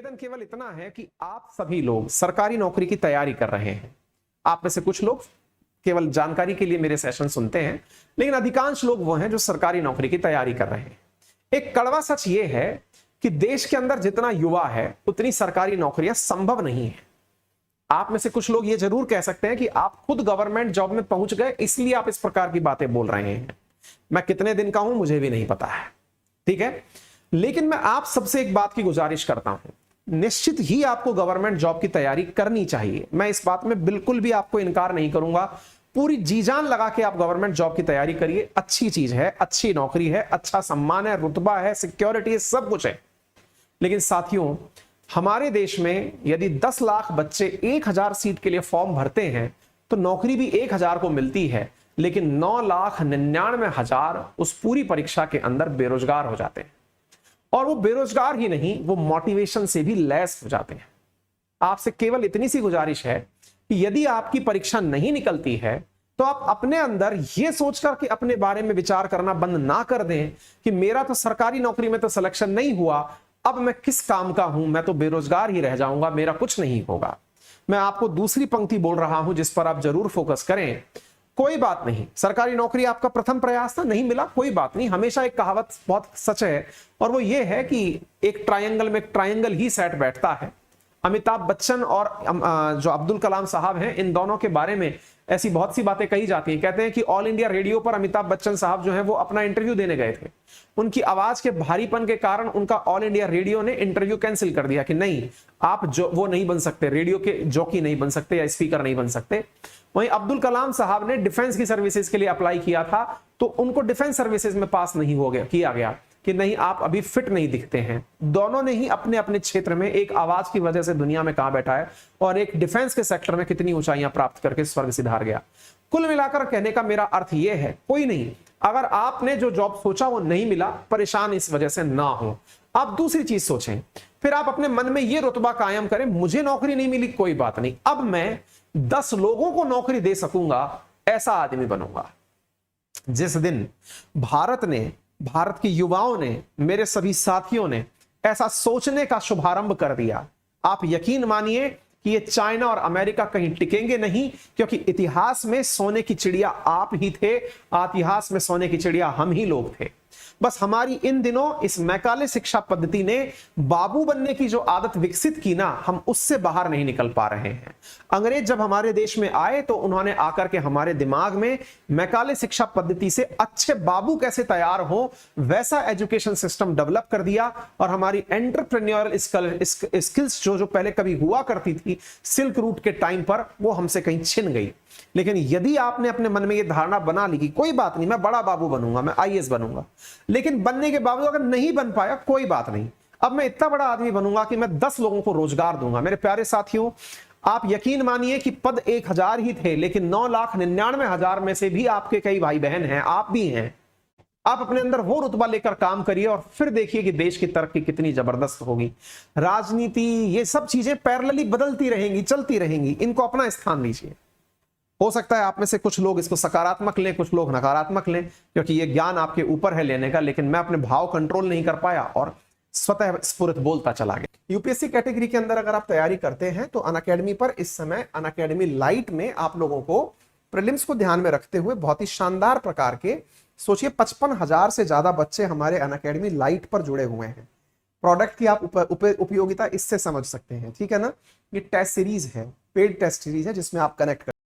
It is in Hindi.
निवेदन केवल इतना है कि आप सभी लोग सरकारी नौकरी की तैयारी कर रहे हैं। आप में से कुछ लोग केवल जानकारी के लिए मेरे सेशन सुनते हैं, लेकिन अधिकांश लोग वो हैं जो सरकारी नौकरी की तैयारी कर रहे हैं। एक कड़वा सच ये है कि देश के अंदर जितना युवा है उतनी सरकारी नौकरियां संभव नहीं है। आप में से कुछ लोग ये जरूर कह सकते हैं कि आप खुद गवर्नमेंट जॉब में पहुंच गए इसलिए आप इस प्रकार की बातें बोल रहे हैं। मैं कितने दिन का हूं मुझे भी नहीं पता है, ठीक है, लेकिन मैं आप सबसे एक बात की गुजारिश करता हूं, निश्चित ही आपको गवर्नमेंट जॉब की तैयारी करनी चाहिए। मैं इस बात में बिल्कुल भी आपको इनकार नहीं करूंगा। पूरी जी जान लगा के आप गवर्नमेंट जॉब की तैयारी करिए। अच्छी चीज है, अच्छी नौकरी है, अच्छा सम्मान है, रुतबा है, सिक्योरिटी है, सब कुछ है। लेकिन साथियों, हमारे देश में यदि 10 लाख बच्चे 1000 सीट के लिए फॉर्म भरते हैं तो नौकरी भी 1000 को मिलती है, लेकिन 9,99,000 उस पूरी परीक्षा के अंदर बेरोजगार हो जाते हैं। और वो बेरोजगार ही नहीं, वो मोटिवेशन से भी लैस हो जाते हैं। आपसे केवल इतनी सी गुजारिश है कि यदि आपकी परीक्षा नहीं निकलती है तो आप अपने अंदर यह सोचकर कि अपने बारे में विचार करना बंद ना कर दें कि मेरा तो सरकारी नौकरी में तो सिलेक्शन नहीं हुआ, अब मैं किस काम का हूं, मैं तो बेरोजगार ही रह जाऊंगा, मेरा कुछ नहीं होगा। मैं आपको दूसरी पंक्ति बोल रहा हूं जिस पर आप जरूर फोकस करें। कोई बात नहीं, सरकारी नौकरी आपका प्रथम प्रयास था, नहीं मिला, कोई बात नहीं। हमेशा एक कहावत बहुत सच है और वो ये है कि एक ट्रायंगल में एक ट्रायंगल ही सेट बैठता है। अमिताभ बच्चन और जो अब्दुल कलाम साहब हैं, इन दोनों के बारे में ऐसी बहुत सी बातें कही जाती हैं। कहते हैं कि ऑल इंडिया रेडियो पर अमिताभ बच्चन साहब जो हैं वो अपना इंटरव्यू देने गए थे। उनकी आवाज के भारीपन के कारण उनका ऑल इंडिया रेडियो ने इंटरव्यू कैंसिल कर दिया कि नहीं, आप जो वो नहीं बन सकते, रेडियो के जॉकी नहीं बन सकते या स्पीकर नहीं बन सकते। वहीं अब्दुल कलाम साहब ने डिफेंस की सर्विसेज के लिए अप्लाई किया था तो उनको डिफेंस सर्विसेज में पास नहीं हो गया, किया गया कि नहीं, आप अभी फिट नहीं दिखते हैं। दोनों ने ही अपने अपने क्षेत्र में एक आवाज की वजह से दुनिया में कहां बैठा है और एक डिफेंस के सेक्टर में कितनी ऊंचाइयां प्राप्त करके स्वर्ग सिधार गया। कुल मिलाकर कहने का मेरा अर्थ यह है, कोई नहीं, अगर आपने जो जॉब सोचा वो नहीं मिला, परेशान इस वजह से ना हो। आप दूसरी चीज सोचें, फिर आप अपने मन में यह रुतबा कायम करें, मुझे नौकरी नहीं मिली, कोई बात नहीं, अब मैं 10 लोगों को नौकरी दे सकूंगा, ऐसा आदमी बनूंगा। जिस दिन भारत के युवाओं ने, मेरे सभी साथियों ने ऐसा सोचने का शुभारंभ कर दिया, आप यकीन मानिए कि ये चाइना और अमेरिका कहीं टिकेंगे नहीं, क्योंकि इतिहास में सोने की चिड़िया आप ही थे, इतिहास में सोने की चिड़िया हम ही लोग थे। बस हमारी इन दिनों इस मैकाले शिक्षा पद्धति ने बाबू बनने की जो आदत विकसित की ना, हम उससे बाहर नहीं निकल पा रहे हैं। अंग्रेज जब हमारे देश में आए तो उन्होंने आकर के हमारे दिमाग में मैकाले शिक्षा पद्धति से अच्छे बाबू कैसे तैयार हो वैसा एजुकेशन सिस्टम डेवलप कर दिया और हमारी एंटरप्रेन्योरल स्किल्स जो पहले कभी हुआ करती थी सिल्क रूट के टाइम पर, वो हमसे कहीं छिन गई। लेकिन यदि आपने अपने मन में यह धारणा बना ली कि कोई बात नहीं, मैं बड़ा बाबू बनूंगा, मैं आईएएस बनूंगा, लेकिन बनने के बावजूद अगर नहीं बन पाया, कोई बात नहीं, अब मैं इतना बड़ा आदमी बनूंगा कि मैं 10 लोगों को रोजगार दूंगा। मेरे प्यारे साथियों, आप यकीन मानिए कि पद 1000 ही थे, लेकिन 9,99,000 में से भी आपके कई भाई बहन हैं, आप भी हैं। आप अपने अंदर वो रुतबा लेकर काम करिए और फिर देखिए कि देश की तरक्की कितनी जबरदस्त होगी। राजनीति, ये सब चीजें पैरेलली बदलती रहेंगी, चलती रहेंगी, इनको अपना स्थान दीजिए। हो सकता है आप में से कुछ लोग इसको सकारात्मक लें, कुछ लोग नकारात्मक लें, क्योंकि ये ज्ञान आपके ऊपर है लेने का, लेकिन मैं अपने भाव कंट्रोल नहीं कर पाया और स्वतः स्फुरित बोलता चला गया। यूपीएससी कैटेगरी के अंदर अगर आप तैयारी करते हैं तो अनअकैडमी पर इस समय अनअकैडमी लाइट में आप लोगों को प्रीलिम्स को ध्यान में रखते हुए बहुत ही शानदार प्रकार के, सोचिए 55,000 से ज्यादा बच्चे हमारे अनअकैडमी लाइट पर जुड़े हुए हैं। प्रोडक्ट की आप उपयोगिता इससे समझ सकते हैं, ठीक है ना। ये टेस्ट सीरीज है, पेड टेस्ट सीरीज है जिसमें आप कनेक्ट